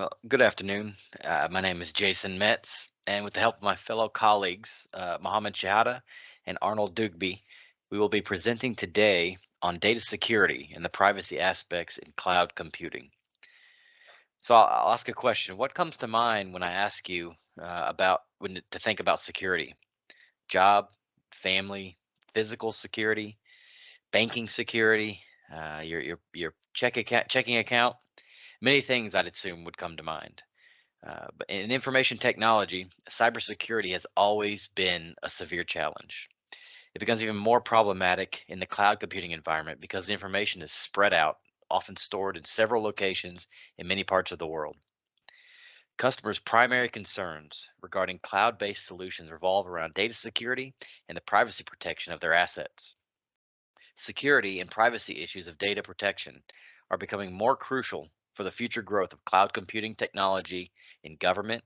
Well, good afternoon. My name is Jason Metz, and with the help of my fellow colleagues, Mohammed Shahada and Arnold Dugby, we will be presenting today on data security and the privacy aspects in cloud computing. So I'll ask a question. What comes to mind when I ask you about when to think about security? Job, family, physical security, banking security, your checking account. Many things I'd assume would come to mind. But in information technology, cybersecurity has always been a severe challenge. It becomes even more problematic in the cloud computing environment because the information is spread out, often stored in several locations in many parts of the world. Customers' primary concerns regarding cloud based solutions revolve around data security and the privacy protection of their assets. Security and privacy issues of data protection are becoming more crucial for the future growth of cloud computing technology in government,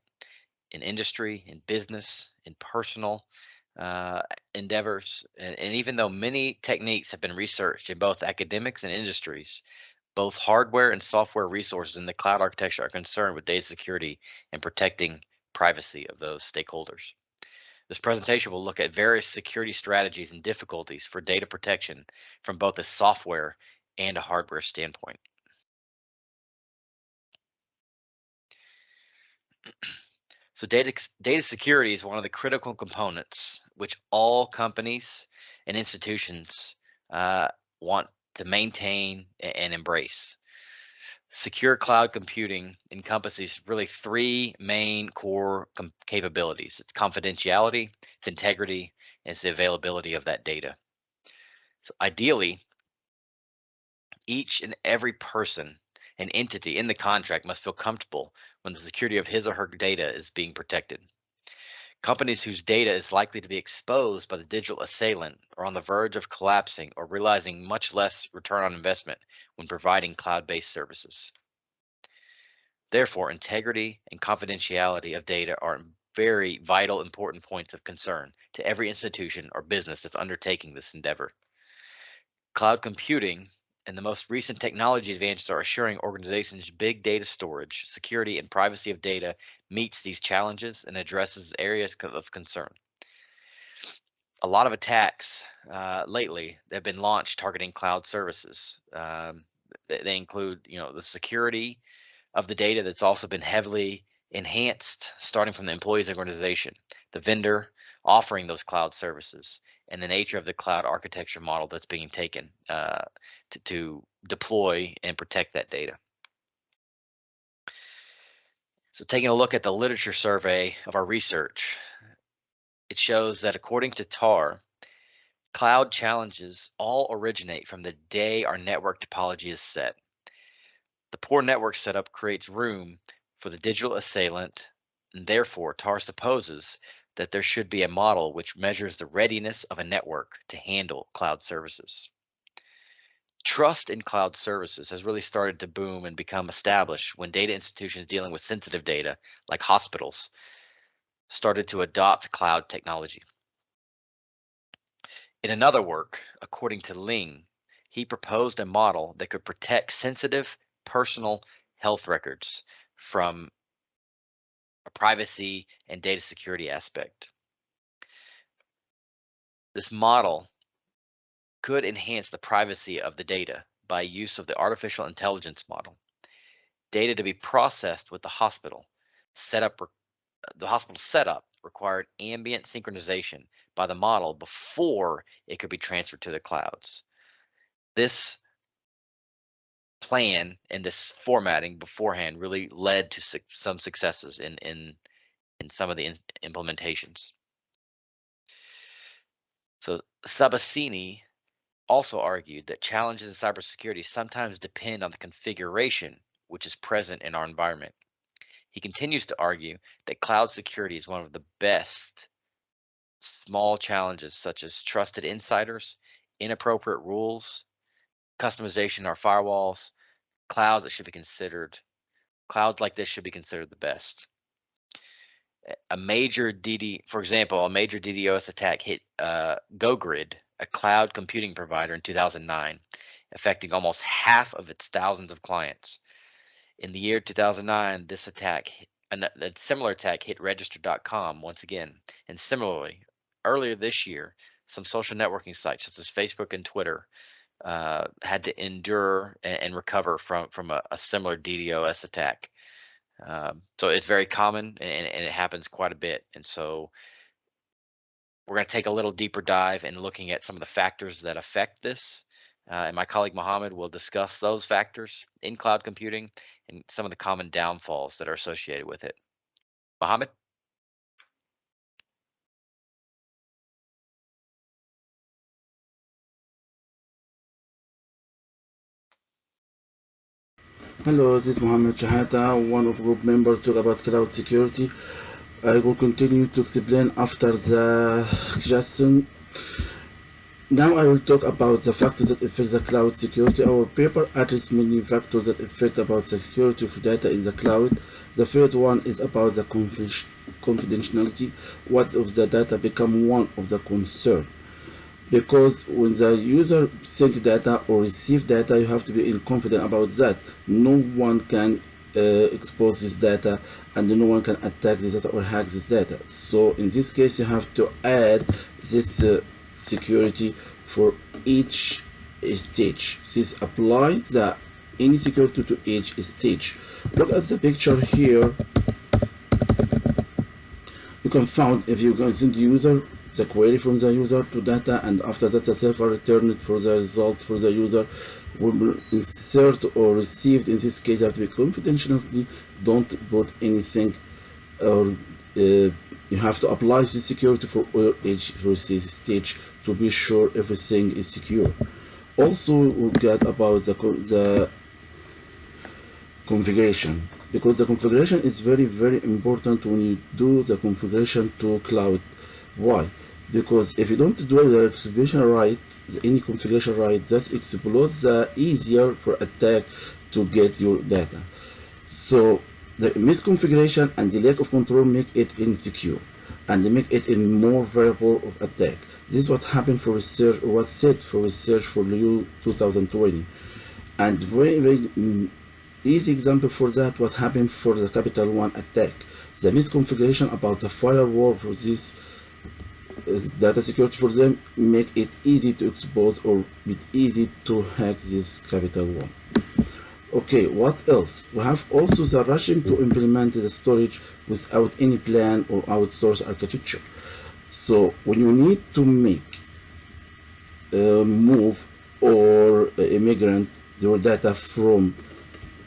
in industry, in business, in personal uh, endeavors. And even though many techniques have been researched in both academics and industries, both hardware and software resources in the cloud architecture are concerned with data security and protecting privacy of those stakeholders. This presentation will look at various security strategies and difficulties for data protection from both a software and a hardware standpoint. So data security is one of the critical components which all companies and institutions uh, want to maintain and embrace. Secure cloud computing encompasses really three main core capabilities. It's confidentiality, it's integrity, and it's the availability of that data. So ideally, each and every person and entity in the contract must feel comfortable when the security of his or her data is being protected. Companies whose data is likely to be exposed by the digital assailant are on the verge of collapsing or realizing much less return on investment when providing cloud based services. Therefore, integrity and confidentiality of data are very vital, important points of concern to every institution or business that's undertaking this endeavor. Cloud computing and the most recent technology advances are assuring organizations big data storage, security, and privacy of data meets these challenges and addresses areas of concern. A lot of attacks lately that have been launched targeting cloud services. They include, the security of the data that's also been heavily enhanced, starting from the employee's organization, the vendor offering those cloud services, and the nature of the cloud architecture model that's being taken to deploy and protect that data. So, taking a look at the literature survey of our research, it shows that according to TAR, cloud challenges all originate from the day our network topology is set. The poor network setup creates room for the digital assailant, and therefore TAR supposes that there should be a model which measures the readiness of a network to handle cloud services. Trust in cloud services has really started to boom and become established when data institutions dealing with sensitive data, like hospitals, started to adopt cloud technology. In another work, according to Ling, he proposed a model that could protect sensitive personal health records from a privacy and data security aspect. This model could enhance the privacy of the data by use of the artificial intelligence model. Data to be processed with the hospital setup, the hospital setup required ambient synchronization by the model before it could be transferred to the clouds. This plan and this formatting beforehand really led to some successes in some of the implementations. So Sabassini also argued that challenges in cybersecurity sometimes depend on the configuration which is present in our environment. He continues to argue that cloud security is one of the best small challenges, such as trusted insiders, inappropriate rules, customization or firewalls, clouds that should be considered, clouds like this should be considered the best. A major for example, a major DDoS attack hit GoGrid, a cloud computing provider in 2009, affecting almost half of its thousands of clients. In the year 2009, this attack, a similar attack hit register.com once again. And similarly, earlier this year, some social networking sites such as Facebook and Twitter had to endure and recover from a similar DDoS attack. So it's very common and it happens quite a bit. And so we're going to take a little deeper dive in looking at some of the factors that affect this. And my colleague Mohammed will discuss those factors in cloud computing and some of the common downfalls that are associated with it. Mohammed? Hello, this is Mohammed Shahata, one of group members talk about cloud security. I will continue to explain after the suggestion. Now I will talk about the factors that affect the cloud security. Our paper addresses many factors that affect about security of data in the cloud. The first one is about the confidentiality. What of the data become one of the concern. Because when the user send data or receive data, you have to be confident about that. No one can expose this data, and no one can attack this data or hack this data. So in this case, you have to add this security for each stage. This applies the any security to each stage. Look at the picture here. You can find, if you can send the user the query from the user to data, and after that the server returned for the result for the user will insert or received. In this case, you have to be confidentiality. Don't put anything, or you have to apply the security for each stage to be sure everything is secure. Also, we'll get about the configuration, because the configuration is very important when you do the configuration to cloud. Why? Because if you don't do the configuration right, any configuration right, that explodes the easier for attack to get your data. So the misconfiguration and the lack of control make it insecure, and they make it in more variable of attack. This is what happened for research, or what's said for research for you 2020. And very easy example for that, what happened for the Capital One attack. The misconfiguration about the firewall for this data security for them make it easy to expose or it easy to hack this Capital One. Okay, what else? We have also the rushing to implement the storage without any plan or outsource architecture. So when you need to make a move or immigrant your data from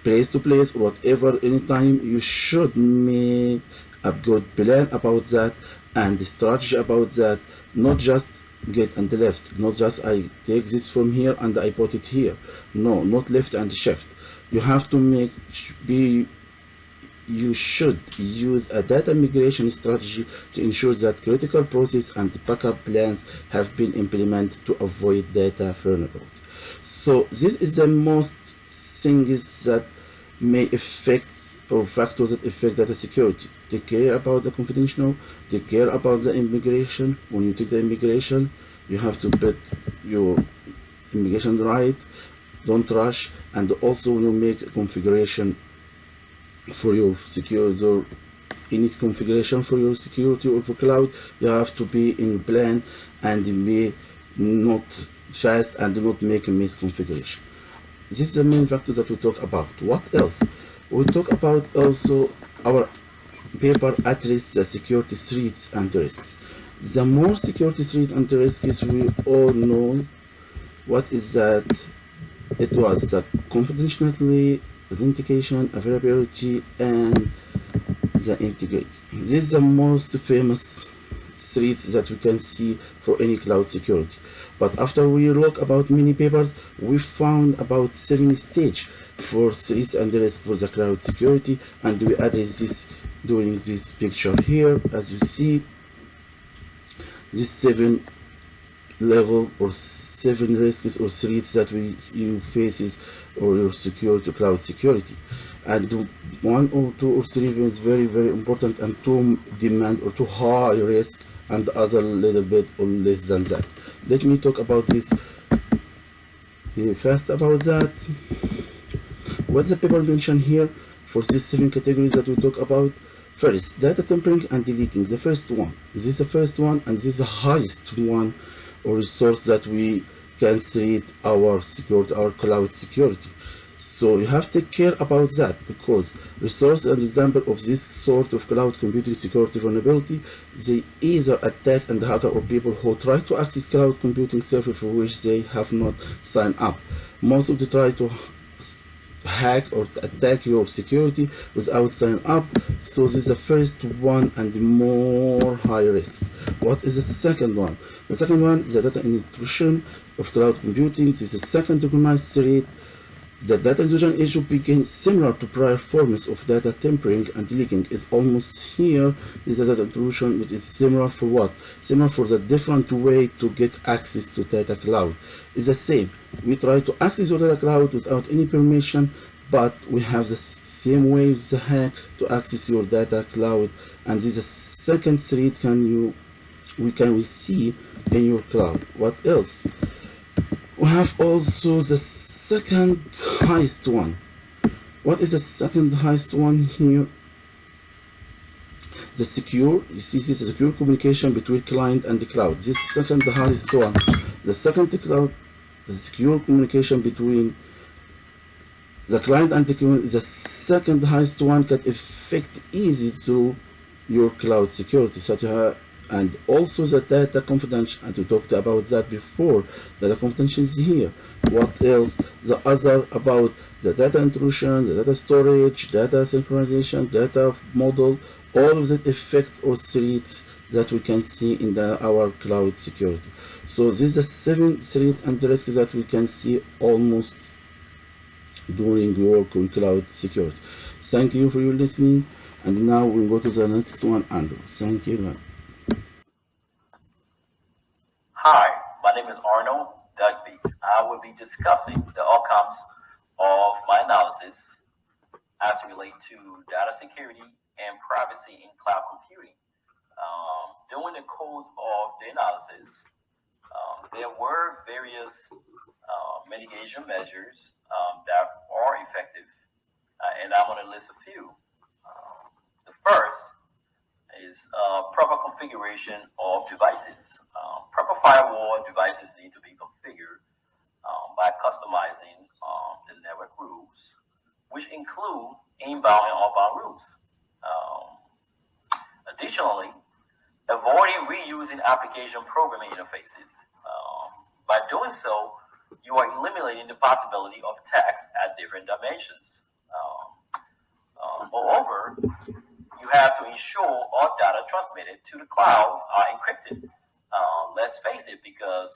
place to place or whatever, anytime, you should make a good plan about that and strategy about that. Not just get and left, not just I take this from here and I put it here. No, not left and shift. You have to make you should use a data migration strategy to ensure that critical process and backup plans have been implemented to avoid data turnover. So this is the most things that may affect or factors that affect data security. Take care about the confidential, take care about the immigration. When you take the immigration, you have to put your immigration right, don't rush, and also when you make a configuration for your security or any configuration for your security or for cloud, you have to be in plan and be not fast and not make a misconfiguration. This is the main factor that we talk about. What else? We talk about also our paper address the security threats and risks. The more security threats and risks we all know, what is that? It was the confidentiality, authentication, availability, and the integrity. This is the most famous threats that we can see for any cloud security. But after we look about many papers, we found about 7 stages for threats and risks for the cloud security, and we address this during this picture here. As you see, these 7 levels or 7 risks or threats that you faces or your security, cloud security. And 1 or 2 or 3 is very important, and 2 demand or 2 high risk, and the other little bit or less than that. Let me talk about this first about that. what the paper mentioned here for these 7 categories that we talk about. First, data tampering and leaking. The first one. This is the first one, and this is the highest one or resource that we can threat our security, our cloud security. So you have to take care about that, because resource and example of this sort of cloud computing security vulnerability, they either attack and hacker or people who try to access cloud computing server for which they have not signed up. Most of the try to hack or attack your security without signing up. So this is the first one and more high risk. What is the second one? The second one is the data intrusion of cloud computing. This is the second recognized threat. The data intrusion issue begins similar to prior forms of data tampering and leaking. Is almost here is the data intrusion, which is similar for what? Similar for the different way to get access to data cloud. It's the same. We try to access your data cloud without any permission, but we have the same way with the hack to access your data cloud. And this is a second threat we can see in your cloud. What else? We have also the second highest one. What is the second highest one here? The secure, you see this is secure communication between client and the cloud. This second highest one. The second cloud, the secure communication between the client and the cloud is the second highest one, can affect easy through your cloud security. Such a, and also the data confidential, and we talked about that before. Data confidential is here. What else? The other about the data intrusion, the data storage, data synchronization, data model, all of that effect or threats that we can see in our cloud security. So these are 7 threats and risks that we can see almost during your work on cloud security. Thank you for your listening, and now we'll go to the next one, Andrew. Thank you. Hi, my name is Arnold Dugby. I will be discussing the outcomes of my analysis as it relates to data security and privacy in cloud computing. During the course of the analysis, there were various mitigation measures that are effective, and I'm going to list a few. The first is proper configuration of devices. Proper firewall devices need to be configured by customizing the network rules, which include inbound and outbound rules. Additionally, avoiding reusing application programming interfaces. By doing so, you are eliminating the possibility of attacks at different dimensions. Moreover, you have to ensure all data transmitted to the clouds are encrypted. Let's face it, because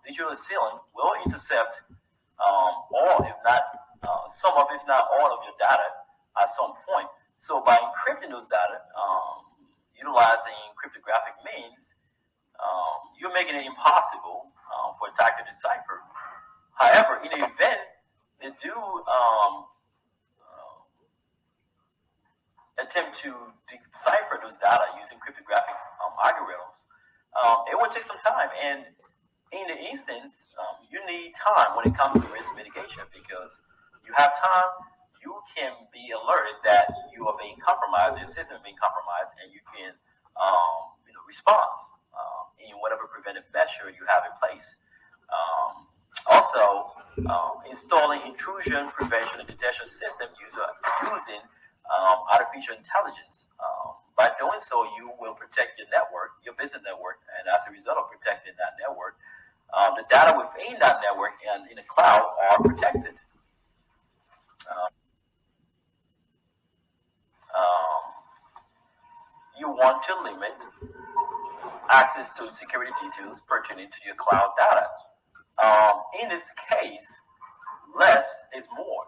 digital assailant will intercept all, if not some of, if not all of your data at some point. So by encrypting those data, utilizing cryptographic means, you're making it impossible for attacker to decipher. However, in the event they do attempt to decipher those data using cryptographic algorithms, it will take some time. And in the instance, you need time when it comes to risk mitigation, because you have time, you can be alerted that you are being compromised, your system is being compromised, and you can respond in whatever preventive measure you have in place. Also, installing intrusion prevention and detection system using artificial intelligence. By doing so, you will protect your network, your business network, and as a result of protecting that network, the data within that network and in the cloud are protected. You want to limit access to security details pertaining to your cloud data. In this case, less is more.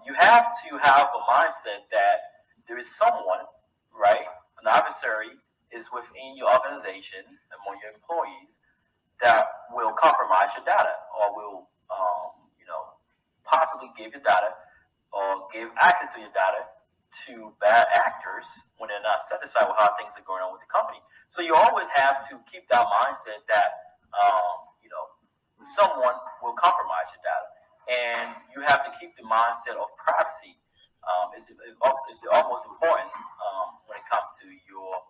You have to have a mindset that there is someone, right, an adversary is within your organization, among your employees, that will compromise your data or will, possibly give your data or give access to your data to bad actors when they're not satisfied with how things are going on with the company. So you always have to keep that mindset that, someone will compromise your data. and you have to keep the mindset of privacy. It's the utmost importance when it comes to your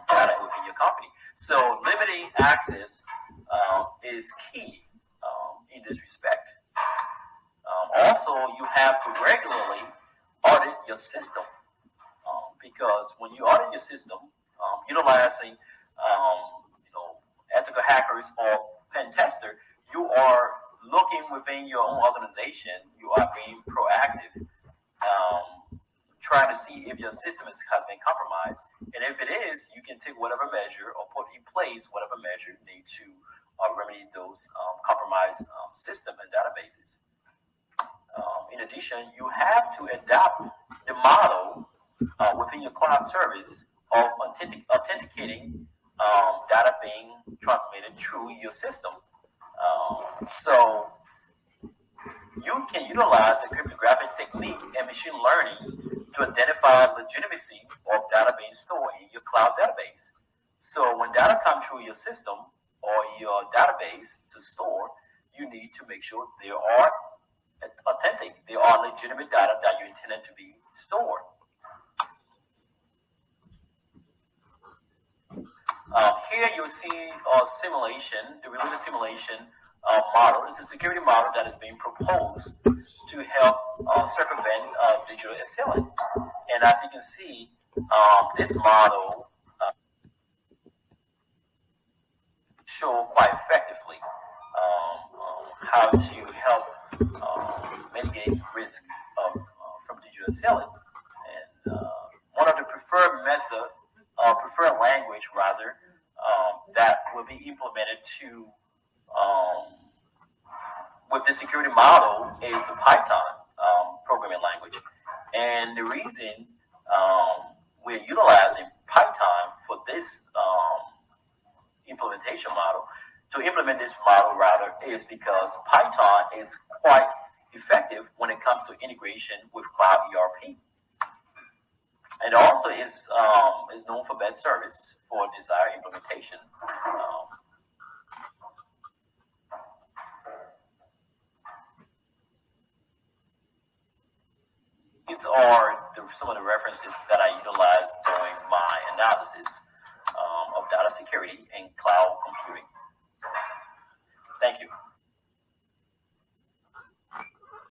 data within your company. So limiting access is key in this respect. Also, you have to regularly audit your system because when you audit your system, utilizing ethical hackers or pen tester, you are looking within your own organization. You are being proactive, trying to see if your system has been compromised, and if it is, you can take whatever measure or put in place whatever measure you need to remedy those compromised system and databases. In addition, you have to adapt the model within your cloud service of authenticating data being transmitted through your system. So you can utilize the cryptographic technique and machine learning to identify legitimacy of data being stored in your cloud database. So when data comes through your system or your database to store, you need to make sure they are authentic. They are legitimate data that you intended to be stored. Here you'll see a simulation, the related simulation model. It's a security model that is being proposed to help circumvent digital assailant. And as you can see, this model show quite effectively how to help mitigate risk from digital assailant. And one of the preferred method, preferred language rather, that will be implemented to with the security model is Python programming language. And the reason we're utilizing Python for this implementation model, to implement this model rather, is because Python is quite effective when it comes to integration with cloud ERP. And also is known for best service for desired implementation. These are some of the references that I utilized during my analysis of data security and cloud computing.